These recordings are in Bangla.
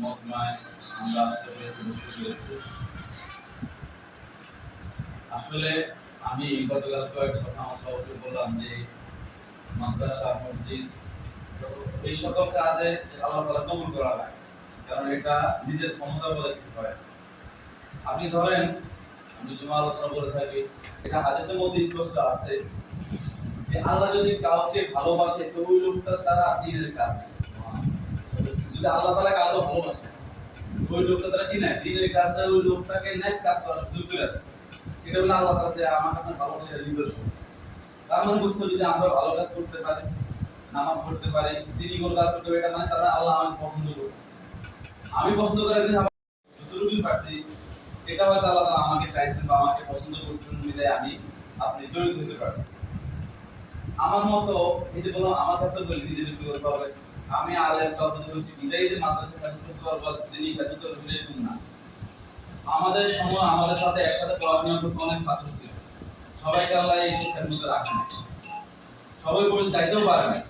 মজমায় আমরা আসতে পেরেছি, বসতে পেরেছি। আসলে আমি গতকাল কয়েকটা কথা আমার সহজে বললাম যে মাদ্রাসা, মসজিদ এই সকল কাজে আল্লাহ তাআলা কবুল করা লাগে, কারণ এটা নিজের ক্ষমতা বলে কিছু হয় না। আপনি ধরেন, আমি জুমা আলোচনা করে থাকি, এটা হাদিসের মধ্যে স্পষ্ট আছে যে আল্লাহ যদি কাউকে ভালোবাসে তো ওই লোকটার দ্বারা দ্বীনের কাজ নেয়। যদি আল্লাহ তাআলা কাউকে ভালোবাসে ওই লোকটা দ্বারা কি নেয়, দ্বীনের কাজ নেয়, ওই লোকটাকে নেক কাজ করার সুযোগ করে দেয়। এটা হলো আল্লাহ তাআলা যে আমাকে আপনার ভালোবাসার নিদর্শন। তার মানে বুঝতে, যদি আমরা ভালো কাজ করতে পারি, নামাজ পড়তে পারি, দিনী কোনো কাজ করতে পারি, এটা মানে তারা আল্লাহ আমাকে পছন্দ করতেছে। আমি পছন্দ করে একদিন যতটুকুই পারছি, এটা হয়তো আল্লাহ তাআলা আমাকে চাইছেন বা আমাকে পছন্দ করছেন বিধায় আমি আপনি জড়িত হতে পারছি। আমার মতো এই যে বললাম, আমার ক্ষেত্রে বলি নিজে ব্যক্তিগতভাবে, আমি আলেম বা হুজুর হয়েছি বিদায় যে মাদ্রাসা কাজ করতে পারবো, দিনী কাজ করতে পারবো এরকম না। আমাদের সময় আমাদের সাথে একসাথে পড়াশোনা করতে অনেক ছাত্র ছিল, সবাইকে আল্লাহ এই শিক্ষার মধ্যে রাখেন, সবাই পর্যন্ত চাইতেও পারে না,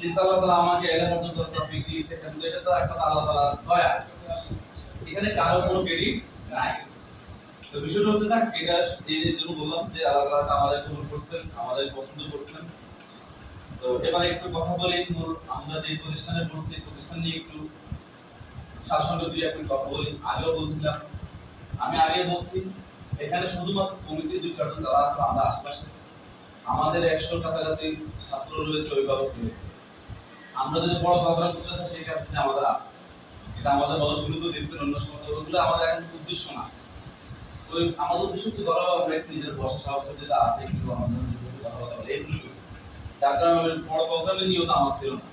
কিন্তু আল্লাহ তাআলা আমাকে এলেম অর্জন করার তৌফিক দিয়েছে, কিন্তু এটা তো একটা আল্লাহ তাআলার দয়া, এখানে কারো কোনো ক্রেডিট নাই। তো বিষয়টা হচ্ছে না, এটা এই জন্য বললাম যে আল্লাহ তাআলা আমাদের কবুল করছেন, আমাদের পছন্দ করছেন। তো এবার একটু কথা বলি, আমরা যে প্রতিষ্ঠানে পড়ছি, প্রতিষ্ঠান নিয়ে একটু সারসংক্ষেপে দুই এক কথা বলি। আগেও বলছিলাম, আমি আগে বলছি, এখানে শুধুমাত্র কমিটি দুই চারজন যারা আছে আমরা আশেপাশে, আমাদের 100 কাছাকাছি ছাত্র রয়েছে, অভিভাবক রয়েছে। আমরা যদি বড় ভাবনা করতে চাই সেই কারণে আমাদের আছে, এটা আমাদের বলা শুরু তো দিচ্ছেন অন্য সময়, ওগুলো আমাদের এখন উদ্দেশ্য না। ওই আমাদের উদ্দেশ্য হচ্ছে ধরো আমরা নিজের বসা সাহস যেটা আছে, কিন্তু আমাদের কথা বলা এইটুকু, যার কারণে ওই বড় প্রোগ্রামে নিয়ত আমার ছিল না।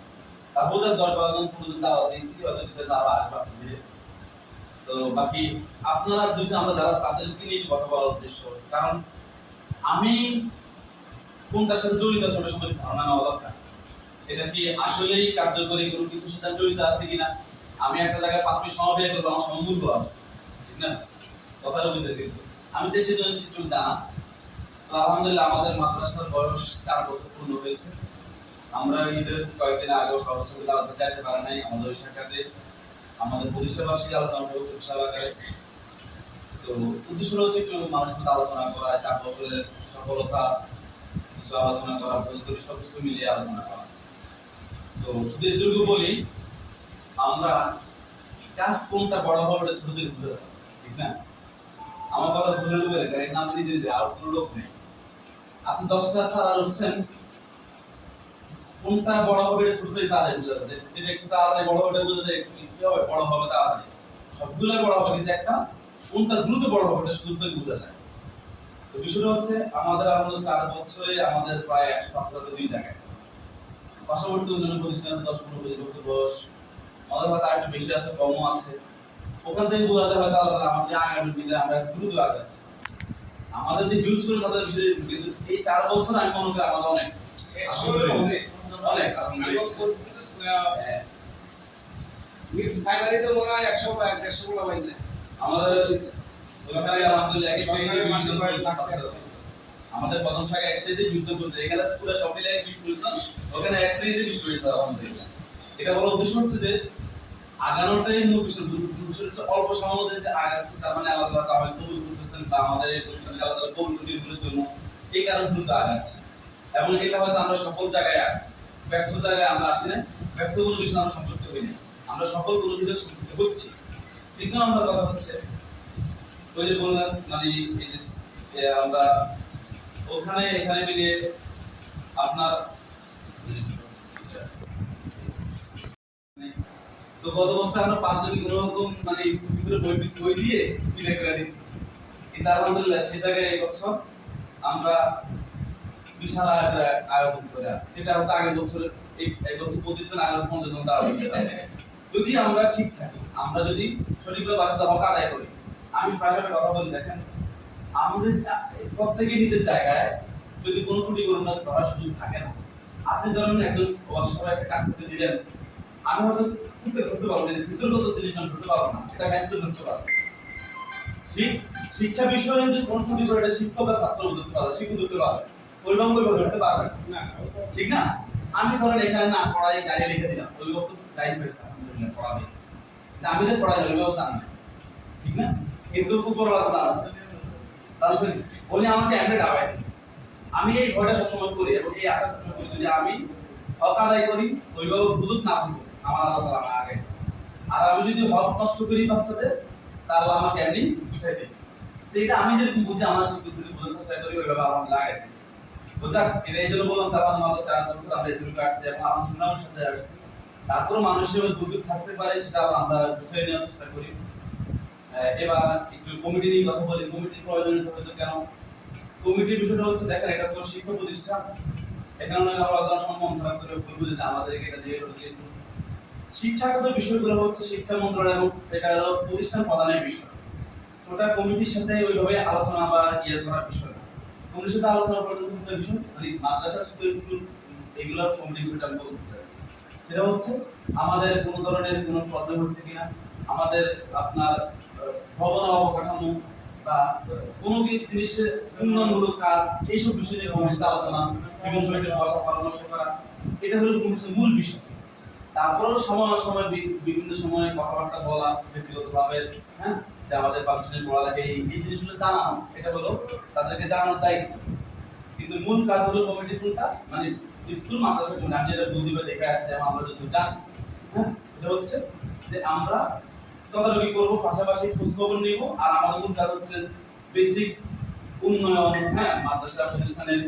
তারপর 10-12 জন 15 জন দাওয়াত দিয়েছি, হয়তো কিছু আরো আসবে আস্তে ধীরে। তো বাকি আপনারা দুজন আমরা যারা তাদেরকে নিয়ে কথা বলার উদ্দেশ্য, কারণ আমি কোনটার সাথে জড়িত আছে ওটা সম্পর্কে ধারণা নেওয়া দরকার। এটা কি আসলেই কার্যকরী কোনো কিছুর সাথে জড়িত আছে কিনা। আমি একটা জায়গায় 5 মিনিট সময় ব্যয় করবো, আমার সম্মূল্য আছে, ঠিক না? কথাটা বুঝতে, কিন্তু আমি যে সেই জন্য একটু জানা। তো আলহামদুলিল্লাহ আমাদের মাদ্রাসার বয়স 4 বছর পূর্ণ হয়েছে। আমরা ঈদের কয়েকদিন আগেও সহযোগিতা আলোচনা চাইতে পারি নাই, আমাদের ওই শাখাতে আমাদের প্রতিষ্ঠা বার্ষিকী আলোচনা করেছে বিশাল আকারে। তো উদ্দেশ্য হচ্ছে একটু মানুষের সাথে আলোচনা করা, 4 বছরের সফলতা কিছু আলোচনা করা, প্রযুক্তি সবকিছু মিলিয়ে আলোচনা করা। তো শুধু এটুকু বলি, আমরা কাজ কোনটা বড় হবে এটা ছোট থেকে বুঝতে পারি, ঠিক না? আমার কথা ভুলে নেবেন, কারণ নাম নিজে নিজে আর কোনো লোক নেই। আপনি 10টা ছাড়া উঠছেন, কোনটা বড় হবে এটা ছোট থেকে তাড়াতাড়ি বুঝতে পারবে, যেটা একটু তাড়াতাড়ি বড় হবে এটা বুঝতে যায় কি হবে, বড় হবে তাড়াতাড়ি, সবগুলো বড় হবে, কিন্তু একটা কোনটা দ্রুত বড় হবে এটা শুরু থেকে বোঝা যায়। তো বিষয়টা হচ্ছে আমাদের 4 বছরে আমাদের প্রায় 100 ছাত্রছাত্রী দুই জায়গায়, পার্শ্ববর্তী অন্যান্য প্রতিষ্ঠানে 10-15 বছর বয়স, আমাদের হয়তো আরেকটু বেশি আছে, কমও আছে। ওখান থেকে বোঝা যায় হয়তো আল্লাহ আমাদের আগামী দিনে আমরা দ্রুত আগাচ্ছি, আমাদের যে ইউজফুল সাথে বিষয়। কিন্তু এই 4 বছর আমি মনে করি আমাদের অনেক আসলে অনেক অনেক ফাইনালি তো মনে হয় 100 বা 150 গুলো বাইলে আমাদের ওখানে আলহামদুলিল্লাহ এক সাইডে ডিভিশন আমাদের প্রথম শাখা এক সাইডে ডিভিশন করতে, এখানে পুরো সব মিলে 20 পরিজন, ওখানে এক সাইডে 20 পরিজন আলহামদুলিল্লাহ। এটা বড় উদ্দেশ্য হচ্ছে যে আগানোটাই মূল বিষয়, বিষয় হচ্ছে অল্প সময়ের মধ্যে যে আগাচ্ছে, তার মানে আল্লাহ তাআলা আমাদের কবুল করতেছেন বা আমাদের এই প্রতিষ্ঠানকে আল্লাহ তাআলা কবুল করার জন্য এই কারণে দ্রুত আগাচ্ছে। এবং এটা হয়তো আমরা সফল জায়গায় আসছি, ব্যর্থ জায়গায় আমরা আসি না, ব্যর্থ কোনো কিছু আমরা সম্পৃক্ত হই না, আমরা সফল কোনো কিছু সম্পৃক্ত হচ্ছি। দ্বিতীয় নম্বর কথা হচ্ছে ওই যে বললাম, মানে এই যে আমরা ওখানে এখানে মিলিয়ে আপনার, তো গত বছর আমরা 5 জনই কোনো রকম মানে ভিতরে বই দিয়ে বিদায় করে দিছি, কিন্তু আলহামদুলিল্লাহ সেই জায়গায় এই বছর আমরা বিশাল আয়োজন করে, যেটা হয়তো আগের বছর এই বছর 25 জন, আগের 50 জন দাঁড়াবে। যদি আমরা ঠিক থাকি, আমরা যদি সঠিকভাবে বাচ্চাদের হক আদায় করি, আমি ভাষাটা কথা বলি, দেখেন আমাদের প্রত্যেকে নিজের জায়গায় যদি কোনো ত্রুটি কোনো ধরার সুযোগ থাকে না। আপনি ধরেন একজন ওয়ার্কশপে একটা কাজ করতে দিলেন, আমি হয়তো ধরতে পারবো না, ভিতরগত জিনিস আমি ধরতে পারবো না, এটা ম্যাচতে ধরতে পারবো। ঠিক শিক্ষা বিষয়ে যদি কোনো ত্রুটি করে, এটা শিক্ষক আর ছাত্র ধরতে পারবে, শিক্ষক ধরতে পারবে, অভিভাবক ধরতে পারবে না, ঠিক না? আমি ধরেন এখানে না পড়াই গাড়ি লিখে দিলাম, অভিভাবক তো টাইম পেয়েছে, আলহামদুলিল্লাহ পড়া হয়েছে, আমি যে পড়াই ওইভাবে জানি না, ঠিক না? কিন্তু উপরওয়ালা জানা আছে, তাহলে উনি আমাকে এমনি ডাবাই দেন। আমি এই ভয়টা সবসময় করি এবং এই আশা সবসময় করি যদি আমি হক আদায় করি ওইভাবে বুঝুক না বুঝুক আমার আল্লাহ তাআলা আমার আগে, আর আমি যদি হক নষ্ট করি বাচ্চাদের তাহলে আমাকে এমনি বুঝাই দেবে। তো এটা আমি যেরকম বুঝি আমার শিক্ষকদের বোঝার চেষ্টা করি ওইভাবে আমার লাগাই দিচ্ছি বুঝাক। এটা এই জন্য বললাম তার মাত্র 4 বছর আমরা এদিকে আসছি এবং আমার সুনামের সাথে আসছি, তারপরে মানুষের দুর্যোগ থাকতে পারে সেটা আমরা বুঝিয়ে নেওয়ার চেষ্টা করি। এবার একটু কমিটি নিয়ে কথা বলি। কমিটির প্রয়োজনীয়তা হচ্ছে কেন? কমিটির বিষয়টা হচ্ছে দেখেন এটা তো শিক্ষা প্রতিষ্ঠান, এখানে আমরা সম্মান খারাপ করে বলবো যে আমাদেরকে এটা দিয়ে হচ্ছে শিক্ষাগত বিষয়গুলো হচ্ছে শিক্ষা মন্ত্রণালয় এবং এটা হলো প্রতিষ্ঠান প্রদানের বিষয়। ওটা কমিটির সাথে ওইভাবে আলোচনা বা ইয়ে করার বিষয় না। কমিটির সাথে আলোচনা পর্যন্ত একটা বিষয় মানে মাদ্রাসার সাথে স্কুল এগুলোর কমিটি বিষয়টা আমি বলতে চাই। সেটা হচ্ছে আমাদের কোনো ধরনের কোনো প্রবলেম হচ্ছে কিনা, আমাদের আপনার ভবন অবকাঠামো বা কোনো কিছু জিনিসের উন্নয়নমূলক কাজ এইসব বিষয় নিয়ে কমিটিতে আলোচনা, বিভিন্ন সময় বসা পরামর্শ করা, এটা হলো কমিটির মূল বিষয়। তারপরেও সময় সময় বিভিন্ন সময়ে কথাবার্তা বলা ব্যক্তিগতভাবে, হ্যাঁ, যে আমাদের পার্সোনাল পড়ালেখা এই জিনিসগুলো জানানো, এটা হলো তাদেরকে জানানোর দায়িত্ব। কিন্তু মূল কাজ হলো কমিটির কোনটা মানে স্কুল মাদ্রাসা কোনটা আমি যেটা বুঝি বা দেখে আসছি এবং আমরা যদি জানি, হ্যাঁ, সেটা হচ্ছে যে আমরা তদারকি করবো, পাশাপাশি খোঁজখবর নিব, আর আমাদের মূল কাজ হচ্ছে বেসিক উন্নয়ন, হ্যাঁ, মাদ্রাসা প্রতিষ্ঠানের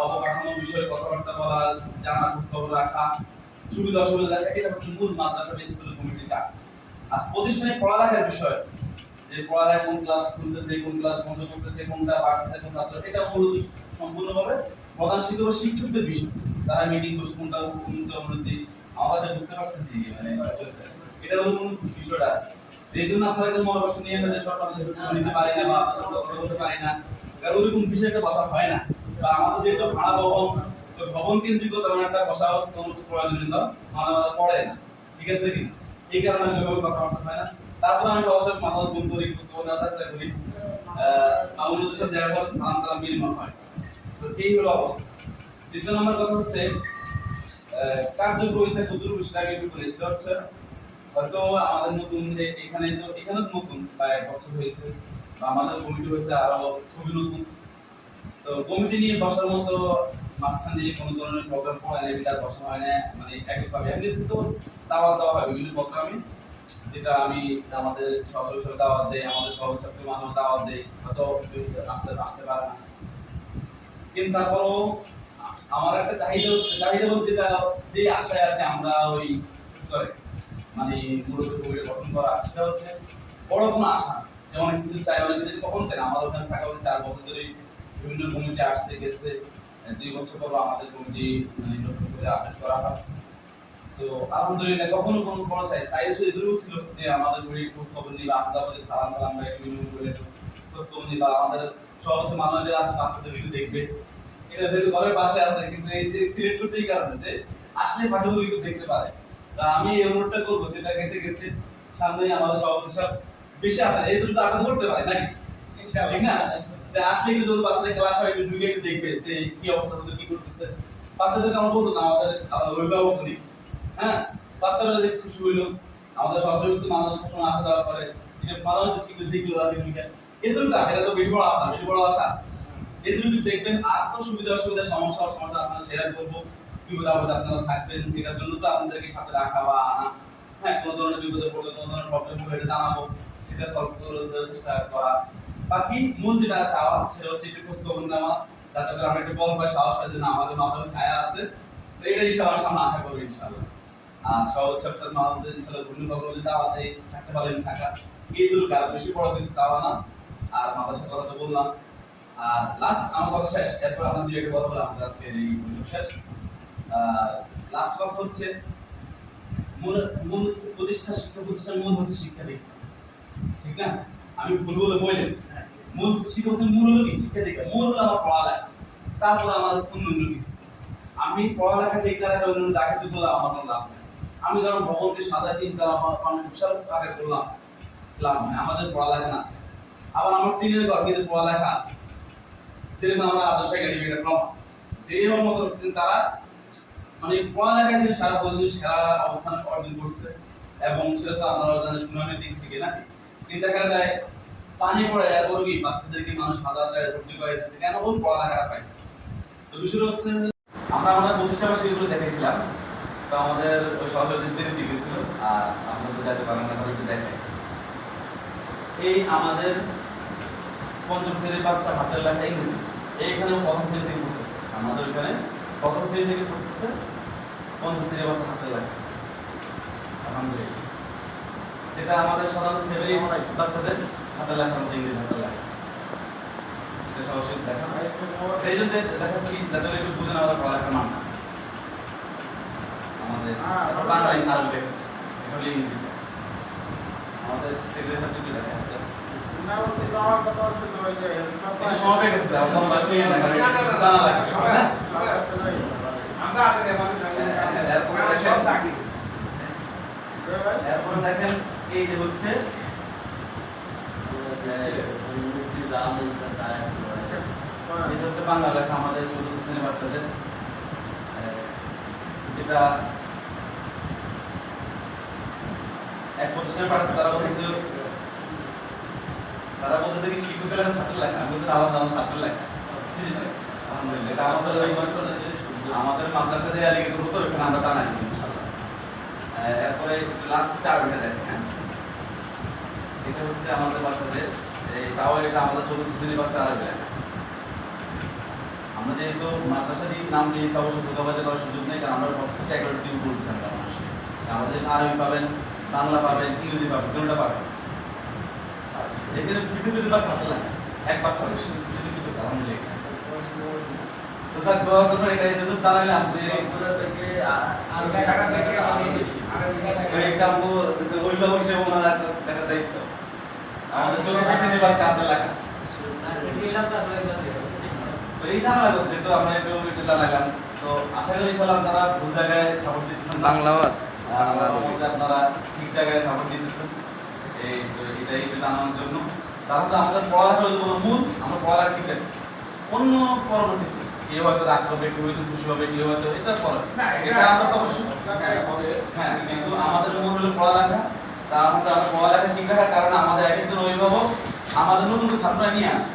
অবকাঠামো বিষয়ে কথাবার্তা বলা, জানা, খোঁজখবর রাখা, সুবিধা অসুবিধা দেখা, এটা হচ্ছে মূল মাদ্রাসা বা স্কুলের কমিটির কাজ। আর প্রতিষ্ঠানে পড়ালেখার বিষয় যে পড়ালেখা কোন ক্লাস খুলতেছে, কোন ক্লাস বন্ধ করতেছে, কোনটা বাড়তেছে, কোন ছাত্র, এটা মূলত সম্পূর্ণভাবে প্রধান শিক্ষক ও শিক্ষকদের বিষয়। তারা মিটিং করছে কোনটা উন্নত উন্নতি আমাদের বুঝতে পারছেন কি মানে এটা হলো মূল বিষয়টা। এই জন্য আপনাদের মনে কষ্ট নিয়ে না যে সব আমরা নিতে পারি না বা আপনার সাথে কথা বলতে পারি না, কারণ ওইরকম বিষয়টা কথা হয় না। বা আমাদের যেহেতু ভাড়া ভবন, ওই ভবন কেন্দ্রিক তেমন একটা বসা কোনো প্রয়োজনীয়তা মাঝে মাঝে পড়ে না, ঠিক আছে কি? এই কারণে ওইভাবে কথাবার্তা হয় না। তারপর আমি সবার মাথা ফোন করি, খোঁজখবর নেওয়ার চেষ্টা করি, আমাদের সাথে যারা বলে সালাম কালাম বিনিময় হয়। তো এই হলো অবস্থা। দ্বিতীয় নম্বর কথা হচ্ছে কার্যক্রমিতা কতটুকু সেটা আমি একটু বলি। সেটা হচ্ছে হয়তো আমাদের নতুন এখানে তো নতুন প্রায় 1 বছর হয়েছে, বা আমাদের কমিটি হয়েছে আরো খুবই নতুন। তো কমিটি নিয়ে বসার মতো মাঝখান দিয়ে কোনো ধরনের প্রোগ্রাম হয় না, এটা বসা হয় না, মানে একইভাবে এমনি তো দাওয়াত দেওয়া হয় বিভিন্ন প্রোগ্রামে, যেটা আমি আমাদের সহসভাপতি দাওয়াত দেই, আমাদের সহসভাপতি মানুষ দাওয়াত দেই, হয়তো আসতে পারে না। কিন্তু তারপরও আমার একটা চাহিদা বলতে যেটা যে আশায় আর কি আমরা ওই করে মানে মূলত কমিটি গঠন করা, সেটা হচ্ছে বড় কোনো আশা, যেমন কিছু চাই অনেক কিছু কখন চাই আমাদের ওখানে থাকা হচ্ছে 4 বছর ধরে বিভিন্ন কমিটি আসছে গেছে, 2 বছর পর আমাদের কমিটি মানে নতুন করে আপডেট করা হয়। তো আলহামদুলিল্লাহ কখনো কোনো বড় চাই শুধু এটুকু ছিল যে আমাদের ঘুরে খোঁজ খবর নিবা, আমাদের সালাম কালাম বা বিভিন্ন করে খোঁজ খবর নিবা, আমাদের সবচেয়ে মানুষের আছে বাচ্চাদের ভিডিও দেখবে। এটা যেহেতু ঘরের পাশে আছে, কিন্তু এই যে সিলেক্ট করছে এই কারণে যে আসলে পাঠকগুলো একটু দেখতে পারে। তা আমি এই অনুরোধটা করবো, যেটা গেছে সামনে আমাদের সভাপতি সব বেশি আসে এই দুটো আশা করতে পারে নাকি ইনশাআল্লাহ, ঠিক না? যে আসলে একটু যদি বাচ্চাদের ক্লাস হয় একটু ঢুকে একটু দেখবে যে কি অবস্থা হচ্ছে, কি করতেছে। বাচ্চাদেরকে আমরা বলতো না আমাদের অভিভাবক করি, হ্যাঁ, বাচ্চারা যদি খুশি হইলো, আমাদের সরাসরি কিন্তু মানুষ সবসময় আসা যাওয়া করে, এটা মানুষ কিন্তু দেখলো আর ভূমিকা এদুরুক আসে, এটা তো বেশি বড় আশা, বেশি বড় আশা। এদুরুক দেখবেন আর তো সুবিধা অসুবিধা সমস্যা সমাধান আপনারা শেয়ার করবো, বিপদ আপদে আপনারা থাকবেন, এটার জন্য তো আপনাদেরকে সাথে রাখা বা আনা, হ্যাঁ, কোনো ধরনের বিপদে পড়লে কোনো ধরনের প্রবলেম হলে এটা জানাবো, সেটা সলভ করার চেষ্টা করা। বাকি মূল যেটা চাওয়া সেটা হচ্ছে একটু খোঁজ খবর নেওয়া, যাতে করে আমরা একটু বল পাই, সাহস পাই যে না আমাদের মাথায় ছায়া আছে। তো এটা ইনশাআল্লাহ সামনে আশা করবো ইনশাআল্লাহ। আর সহজ সবসাদ মানুষদের ইনশাআল্লাহ বিভিন্ন প্রোগ্রামে যদি দাওয়াতে থাকতে পারলেন থাকা, এই দুটো কাজ বেশি বড় কিছু চাওয়া না। আর মাদ্রাসার কথা তো বললাম, আর লাস্ট আমার কথা শেষ, এরপর আপনার দুই একটা কথা বলে আমাদের আজকে এই শেষ। লাস্ট কথা হচ্ছে মূল প্রতিষ্ঠা শিক্ষা প্রতিষ্ঠান মূল হচ্ছে শিক্ষা দীক্ষা, ঠিক না? আমি ভুল বলে বললেন মূল শিক্ষা মূল হলো কি শিক্ষা দীক্ষা, মূল হলো আমার পড়ালেখা, তারপর আমার অন্য কিছু। আমি পড়ালেখা ঠিক রাখা অন্য যা কিছু করলাম আমার কোনো লাভ নেই। আমি ধরুন ভবনকে সাদা তিন তালা বিশাল আগে করলাম, লাভ নেই, আমাদের পড়ালেখা না। আবার আমার তিনের ঘর কিন্তু পড়ালেখা আছে, যেরকম আমরা আদর্শ একাডেমি একটা প্রমাণ যে এর মতো তারা মানে পড়ালেখা কিন্তু সারা পর্যন্ত সেরা অবস্থান অর্জন করছে, এবং সেটা তো আপনারা জানেন সুনামের দিক থেকে নাকি, কিন্তু দেখা যায় পানি পড়ে এরপরও কি বাচ্চাদেরকে মানুষ হাজার জায়গায় ভর্তি করে দিচ্ছে কেন, কোন পড়ালেখাটা পাইছে। তো বিষয়টা হচ্ছে আমরা আমাদের প্রতিষ্ঠা সেগুলো দেখেছিলাম, তো আমাদের ওই সহযোগী বিরতি গেছিল, আর আপনাদের যাতে পারেন না তাদেরকে দেখে এই আমাদের পঞ্চম শ্রেণীর বাচ্চা হাতের লেখা ইংরেজি এইখানে প্রথম শ্রেণী থেকে পড়তেছে, আমাদের ওইখানে প্রথম শ্রেণী থেকে পড়তেছে পঞ্চম শ্রেণীর বাচ্চা হাতের লেখা আলহামদুলিল্লাহ, যেটা আমাদের সাধারণত সেভেন বাচ্চাদের হাতের লেখার মধ্যে ইংরেজি হাতের লেখা, এটা সরাসরি দেখা এই জন্য দেখাচ্ছি যাতে একটু বুঝে নেওয়া পড়ালেখার মান আমাদের বাংলা আরবি দেখাচ্ছি, এটা হলো ইংরেজি আমাদের সেক্রেটারি যদি দেখা এরপরে দেখেন এই যে হচ্ছে এটা হচ্ছে বাংলা লেখা আমাদের চতুর্থ শ্রেণীর বাচ্চাদের, যেটা এক প্রতিষ্ঠানে পাঠাচ্ছে তারা বলতেছে কি শিক্ষকের লেখা ছাত্র লেখা, আমি বলছি আলাদা আলাদা ছাত্র লেখা। আলহামদুলিল্লাহ এটা আমাদের ওই বছর আমাদের মাদ্রাসা দিয়ে লিখিত হতো, এখানে আমরা টানা দিই ইনশাআল্লাহ। এরপরে লাস্টটা আরবিটা দেখেন, হ্যাঁ এটা হচ্ছে আমাদের বাচ্চাদের তাও এটা আমাদের চতুর্থ শ্রেণীর বাচ্চা আরবি লেখা। আমরা যেহেতু মাদ্রাসা দিয়ে নাম দিয়েছি অবশ্যই ধোকাবাজি করার সুযোগ নেই, কারণ আমরা প্রত্যেকটা এগারো টিম বলছি আমরা মানুষ, আমাদের আরবি পাবেন, বাংলা পাবেন, ইংরেজি পাবেন, দুটোটা পাবেন। এখানে পৃথিবীতে বাচ্চা হাতে লাগে এক বাচ্চা আলহামদুলিল্লাহ। তো স্যার দোয়া করবেন, এটা এই জন্য জানাইলাম যে অভিভাবক হিসেবে ওনার দেখা দায়িত্ব আমাদের চতুর্থ শ্রেণীর বাচ্চা হাতে লাগা, তো এই জানা লাগবে যেহেতু আমরা একটু জানালাম, তো আশা করি ইনশাআল্লাহ আপনারা ভুল জায়গায় সাপোর্ট দিতেছেন, বাংলা আপনারা ঠিক জায়গায় সাপোর্ট দিতেছেন, এই তো এটাই একটু জানানোর জন্য। তাহলে আমাদের পড়ালেখা কোনো মূল আমরা পড়ালেখা ঠিক আছে, অন্য পরবর্তীতে কেউ হয়তো রাগ করবে, কেউ হয়তো খুশি হবে, কেউ হয়তো এটা পড়া এটা আমরা তো অবশ্যই হ্যাঁ, কিন্তু আমাদের মূল হলো পড়ালেখা। তার মধ্যে আমরা পড়ালেখা ঠিক রাখার কারণে আমাদের এক একজন অভিভাবক আমাদের নতুন ছাত্ররা নিয়ে আসে।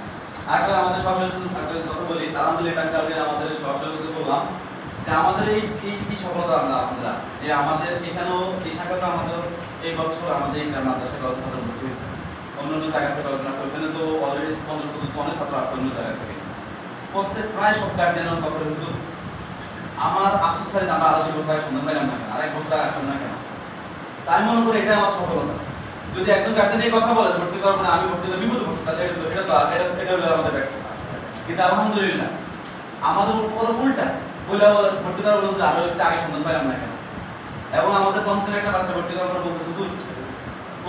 আর আমাদের সহযোগিতা কথা বলি, আলহামদুলিল্লাহ কালকে আমাদের সহযোগিতা করলাম যে আমাদের এই সফলতা আমরা যে আমাদের এখানেও এই শাখাটা আমাদের এই বছর আমাদের এই মাদ্রাসা কলেজ ভর্তি হয়েছে, অন্য অন্য জায়গা থেকে ওখানে তো অলরেডি অনেক ছাত্র আছে অন্য জায়গা থেকে, প্রত্যেক প্রায় সব গার্জেনের কথা কিন্তু আমার আফসোস থাকে আমরা আরো 2 বছর আগে সন্ধান পাইলাম না কেন, আর 1 বছর আগে আসলাম না কেন। তাই মনে করি এটা আমার সফলতা। যদি একজন গার্জেন এই কথা বলে ভর্তি করবো না, আমি ভর্তি করে বিপদ করছি, তাহলে এটা হলো আমাদের ব্যর্থতা। কিন্তু আলহামদুলিল্লাহ আমাদের উপর উল্টা বলে ভর্তি করার বলতে আরো একটা আগে সন্ধান পাইলাম না কেন, এবং আমাদের পঞ্চায়েত একটা বাচ্চা ভর্তি করার পর বলতেছে তুই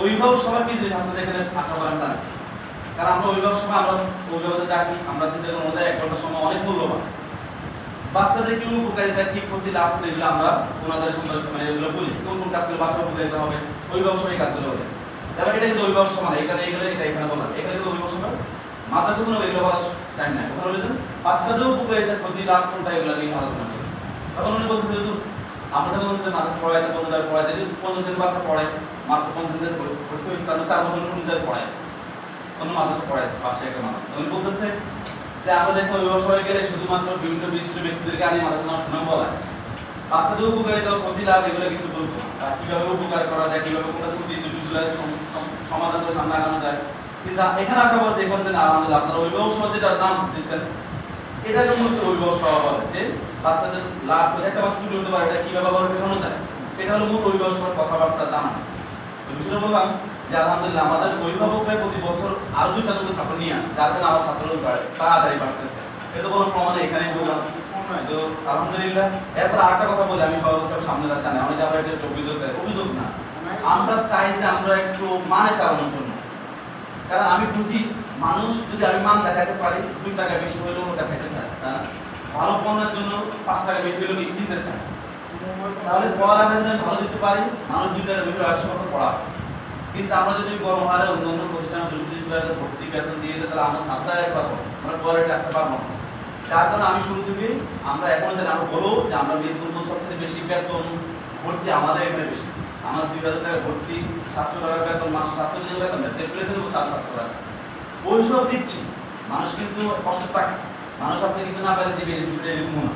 অভিভাবক সবাইকে যে ছাত্রদের এখানে আশা করেন তা, কারণ আমরা অভিভাবক সময় আমরা অভিভাবকদের ডাকি, আমরা চিন্তা করি ওদের 1 ঘন্টার সময় অনেক মূল্যবান, বাচ্চাদের কি উপকারিতা কি ক্ষতি লাভ এগুলো আমরা ওনাদের সম্পর্কে মানে এগুলো বলি, কোন কোন কাজগুলো বাচ্চা উপকারিতা হবে, অভিভাবক সবাই কাজগুলো হবে। এবার এটা কিন্তু অভিভাবক সমান, এখানে এটা এখানে বললাম, এখানে কিন্তু অভিভাবক সমান মাদ্রাসা কোনো এগুলো বলার টাইম নাই, ওখানে বলেছেন বাচ্চাদের উপকারিতা ক্ষতি লাভ কোনটা এগুলো নিয়ে আলোচনা করি। তখন উনি বলতে যেহেতু আমরা যখন মাদ্রাসা পড়াইতে কোনো জায়গায় পড়াইতে যদি 15 দিন বাচ্চা পড়ায়, মাত্র 15 দিন ভর্তি হয়েছে, তাহলে 4 বছর কোনো জায়গায় পড়াইছে, অন্য মাদ্রাসা পড়াইছে পাশে একটা মাদ্রাসা। উনি বলতেছে যে আমরা দেখো অভিভাবক সবাই গেলে শুধুমাত্র বিভিন্ন বিশিষ্ট ব্যক্তিদেরকে আনি মাদ্রাসা সুনাম বলায়, বাচ্চাদের উপকারিতা ক্ষতি লাভ এগুলো কিছু বলবো না, কিভাবে উপকার করা যায়, কিভাবে কোনটা ত্রুটি সমাধান করে সামনে আগানো যায়। কিন্তু এখানে আসা পর দেখবেন যে না আলহামদুলিল্লাহ আপনারা অভিভাবক সমাজ যেটা নাম দিচ্ছেন এটাকে মূলত অভিভাবক সভা বলে, যে বাচ্চাদের লাভ একটা বাচ্চা তুলে হতে পারে এটা কিভাবে ব্যবহার পেছানো যায়, এটা হলো মূল অভিভাবক সভার কথাবার্তা জানা। তো বিষয়টা বললাম যে আলহামদুলিল্লাহ আমাদের অভিভাবকরা প্রতি বছর আরো 2 ছাত্র ছাত্র নিয়ে আসে, যার জন্য আমার ছাত্র তাড়াতাড়ি বাড়তেছে, এটা কোনো প্রমাণ এখানেই বললাম। তো আলহামদুলিল্লাহ এরপর আরেকটা কথা বলি, আমি সবার সামনে জানি অনেকে আমরা এটা অভিযোগ না, আমরা চাই যে আমরা একটু মানে চালানোর জন্য, কারণ আমি বুঝি মানুষ যদি আমি মান দেখাতে পারি 2 টাকা বেশি হলেও দেখাতে চায়, ভালো পণ্যের জন্য 5 টাকা বেশি হলেও কিনতে চায়, তাহলে পড়ালেখা যদি আমি ভালো দিতে পারি মানুষ 2 টাকা বেশি 100 বছর পড়া। কিন্তু আমরা যদি গরম হারে অন্য প্রতিষ্ঠানে 2 টাকা ভর্তি বেতন দিয়ে দিই তাহলে আমরা 7 টাকায় পাবো, আমরা পরে রাখতে পারবো না। যার কারণে আমি শুরু থেকেই আমরা এখন জানি আমরা বলবো যে আমরা মিরপুর সবথেকে বেশি বেতন ভর্তি আমাদের এখানে বেশি, আমার 2000 টাকা ভর্তি, 700 টাকা বেতন, মাসে 700 টাকা বেতন, প্লেসে দেবো 700 টাকা, ওইসব দিচ্ছি। মানুষ কিন্তু কষ্ট পায়, মানুষ আপনি কিছু না পেলে দিবে, এই বিষয়টা এরকম না।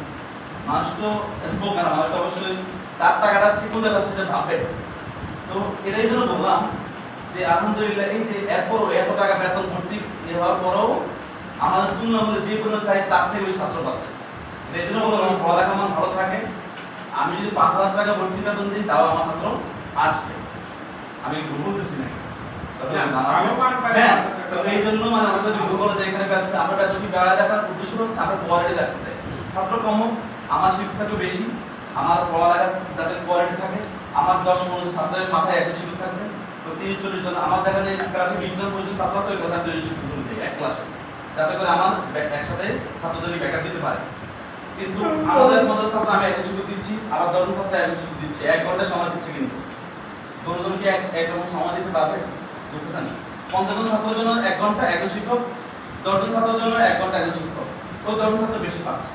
মানুষ তো বোকা না, মানুষ তো অবশ্যই তার টাকাটা ঠিক কোন জায়গায় সেটা ভাববে। তো এটাই জন্য বললাম যে আলহামদুলিল্লাহ এই যে এরপরও এত টাকা বেতন ভর্তি হওয়ার পরেও আমাদের তুলনামূলক যে কোনো চাই তার থেকে বেশি ছাত্র পাচ্ছে। এই জন্য বললাম পড়ালেখা মান ভালো থাকে। আমি যদি 5,000 টাকা ভর্তি বেতন দিই তাও আমার ছাত্র আসবে, আমি ভুল বলতেছি না। এই জন্য মানে আমাদের যোগ্য বলে যে এখানে আমরা বেতন কি বেড়া দেখার উদ্দেশ্য হচ্ছে আমরা কোয়ালিটি রাখতে চাই। ছাত্র কম হোক, আমার শিক্ষা তো বেশি, আমার পড়ালেখা যাতে কোয়ালিটি থাকে, আমার 10-15 ছাত্রের মাথায় একজন শিক্ষক থাকবে, তো 30-40 জন, আমার দেখা যায় ক্লাসে 20 জন পর্যন্ত ছাত্র আছে, ওই কথা 2 শিক্ষক থেকে এক ক্লাসে, যাতে করে আমার একসাথে ছাত্রদের ব্যাকআপ দিতে পারে। কিন্তু আমাদের মধ্যে ছাত্র আমি একজন শিক্ষক দিচ্ছি, আবার 10 জন ছাত্র একজন শিক্ষক দিচ্ছি, 1 ঘন্টা সময় দিচ্ছি, কিন্তু দুজনকে একরকম সময় দিতে পারবে? বুঝতেছেন? 50 জন ছাত্রের জন্য 1 ঘন্টা একজন শিক্ষক, 10 জন ছাত্রের জন্য 1 ঘন্টা একজন শিক্ষক, তো 10 জন ছাত্র বেশি পাচ্ছে।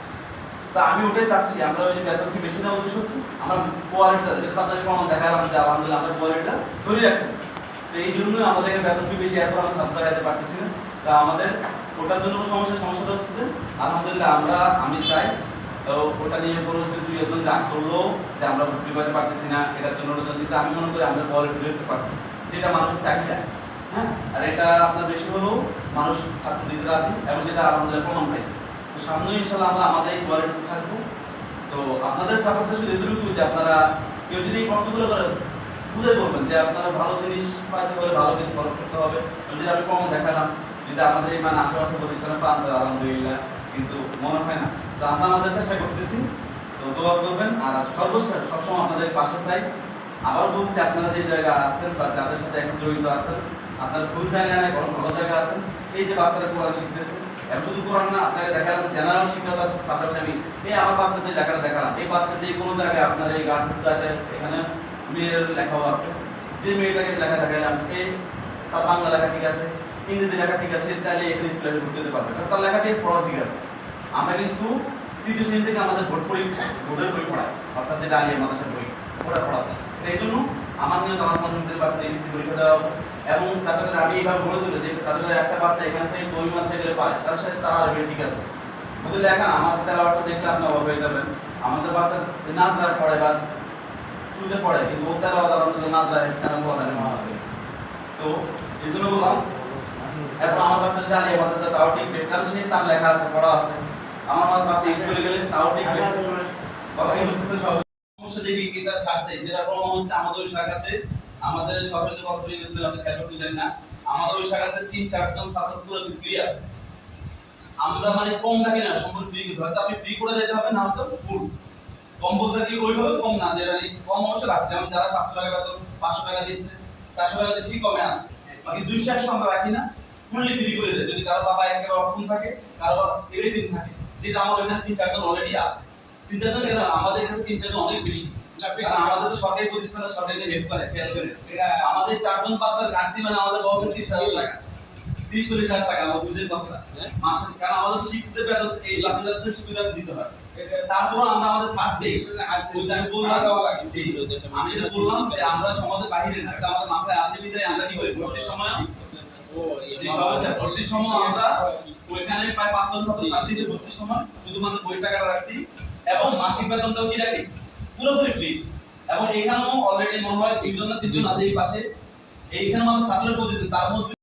তা আমি ওটাই চাচ্ছি, আমরা ওই বেতন কি বেশি দেওয়ার উদ্দেশ্য হচ্ছে আমরা কোয়ালিটিটা, যেটা আপনাদের প্রমাণ দেখালাম যে আলহামদুলিল্লাহ আমরা কোয়ালিটিটা ধরে রাখতেছি। তো এই জন্যই আমাদেরকে বেতন কি বেশি এরপর আমরা ছাত্র রাখতে পারতেছি না। তা আমাদের ওটার জন্য সমস্যাটা হচ্ছে যে আলহামদুলিল্লাহ আমি চাই তো ওটা নিয়ে কোনো যে 2-1 রাগ করলো যে আমরা ভর্তি করতে পারতেছি না, এটার জন্য কিন্তু আমি মনে করি আমরা কোয়ালিটি ধরতে পারছি, যেটা মানুষের চাহিদা। হ্যাঁ, আর এটা আপনার বেশি হলেও মানুষ ছাত্র দিতে রাজি, এবং সেটা আলহামদুলিল্লাহ প্রমাণ পাইছে। তো সামনে ইনশাআল্লাহ আমরা আমাদের এই কোয়ালিটি থাকবো। তো আপনাদের সাপোর্টে শুধু এতটুকু যে আপনারা কেউ যদি এই কষ্টগুলো করেন বুঝে বলবেন যে আপনারা ভালো জিনিস পাইতে হলে ভালো কিছু খরচ করতে হবে, যেটা আমি প্রমাণ দেখালাম। যদি আমাদের এই মানে আশেপাশে প্রতিষ্ঠানে পান তো আলহামদুলিল্লাহ, কিন্তু মনে হয় না। তো আমরা আমাদের চেষ্টা করতেছি, তো দোয়া করবেন। আর সর্বশেষ সবসময় আপনাদের পাশে চাই। আবার বলছি, আপনারা যে জায়গায় আছেন বা যাদের সাথে এখন জড়িত আছেন, আপনারা ভুল জায়গায় নাই, বরং ভালো জায়গায় আছেন। এই যে বাচ্চারা কোরআন শিখতেছে, এবং শুধু কোরআন না, আপনাকে দেখালাম জেনারেল শিক্ষার পাশাপাশি আমি এই আমার বাচ্চাদের জায়গাটা দেখালাম, এই বাচ্চাদের কোনো জায়গায় আপনার এই গার্লস ক্লাসে এখানে মেয়ের লেখাও আছে, যে মেয়েটাকে লেখা দেখালাম এই তার বাংলা লেখা ঠিক আছে, ইংরেজি লেখা ঠিক আছে, চাইলে এখানে স্কুলে ভর্তি হতে পারবে, কারণ তার লেখাটি পড়া ঠিক আছে। আমরা কিন্তু 3য় শ্রেণী থেকে আমাদের বোর্ডের বই পড়াই, অর্থাৎ যেটা আলিয়া মাদ্রাসার বই ওটা পড়াচ্ছি। এই জন্য আমার নিয়ত আমার পছন্দের বাচ্চাদের এই পরীক্ষা দেওয়া হবে, এবং তাদের আমি এইভাবে বলে দিল যে তাদের একটা বাচ্চা এখান থেকে 2 মাস গেলে পায়, তার সাথে তারা আসবে ঠিক আছে। ওদের লেখা আমার তেলাওয়াতটা দেখলে আপনি অবাক হয়ে যাবেন। আমাদের বাচ্চা নাচরা পড়ে বা শুনতে পড়ে, কিন্তু ও তেলাওয়াত আলহামদুলিল্লাহ নাচরা ইসলাম কথা মনে হবে। তো এই জন্য বললাম এখন আমার বাচ্চা যদি আলিয়া মাদ্রাসা তাও ঠিক পেট, কারণ সে তার লেখা আছে, পড়া আছে। আমার বাচ্চা স্কুলে গেলে তাও ঠিক পেট, কথা কি বুঝতেছে? সব সমস্যা দেখি এটা ছাড়তে, যেটা প্রমাণ হচ্ছে আমাদের ওই শাখাতে, আমাদের সরকারি যে কথা বলে গেছিলেন আপনি খেয়াল করছিলেন না, আমাদের ওই শাখাতে 3-4 জন ছাত্র পুরো ফ্রি আছে। আমরা মানে কম রাখি না, সম্পূর্ণ ফ্রি কিন্তু হয়তো আপনি ফ্রি করে যেতে হবে, না হয়তো ফুল। কম বলতে কি ওইভাবে কম না, যে মানে কম অবশ্যই রাখতে, যেমন যারা 700 টাকা বেতন 500 টাকা দিচ্ছে, 400 টাকা দিচ্ছে, কমে আছে, বাকি 200-100 আমরা রাখি না, ফুললি ফ্রি করে দেয়। যদি কারো বাবা একেবারে অক্ষম থাকে, কারো এবারে দিন থাকে, যেটা আমাদের এখানে 3-4 জন অলরেডি আছে। 3-4 জন কেন, আমাদের এখানে 3-4 জন অনেক বেশি। আমাদের তো সরকারি প্রতিষ্ঠানে সরকারি হেল্প করে, খেয়াল করে আমাদের 4 জন বাচ্চার ঘাটতি মানে আমাদের বছরে 30,000 টাকা, 30-40,000 টাকা আমার বুঝের কথা মাসে, কারণ আমাদের শিক্ষকদের বেতন এই বাচ্চাদের শিক্ষকদের দিতে হয়। তারপর আমরা আমাদের ছাড় দেই, আমি বললাম আমি যেটা বললাম যে আমরা সমাজের বাইরে না, এটা আমাদের মাথায় আছে বিধায় আমরা কি করি ভর্তির সময় ভর্তির সময় আমরা ওইখানে প্রায় 5 জন ছাত্র দিয়েছি ভর্তির সময়, শুধুমাত্র বই টাকা রাখছি, এবং মাসিক বেতনটাও কি রাখি পুরোপুরি ফ্রি। এবং এখানেও অলরেডি মনে হয় 2 জন না 3 জন আছে এই পাশে, এইখানে আমাদের ছাত্রের প্রতিদিন, তার মধ্যে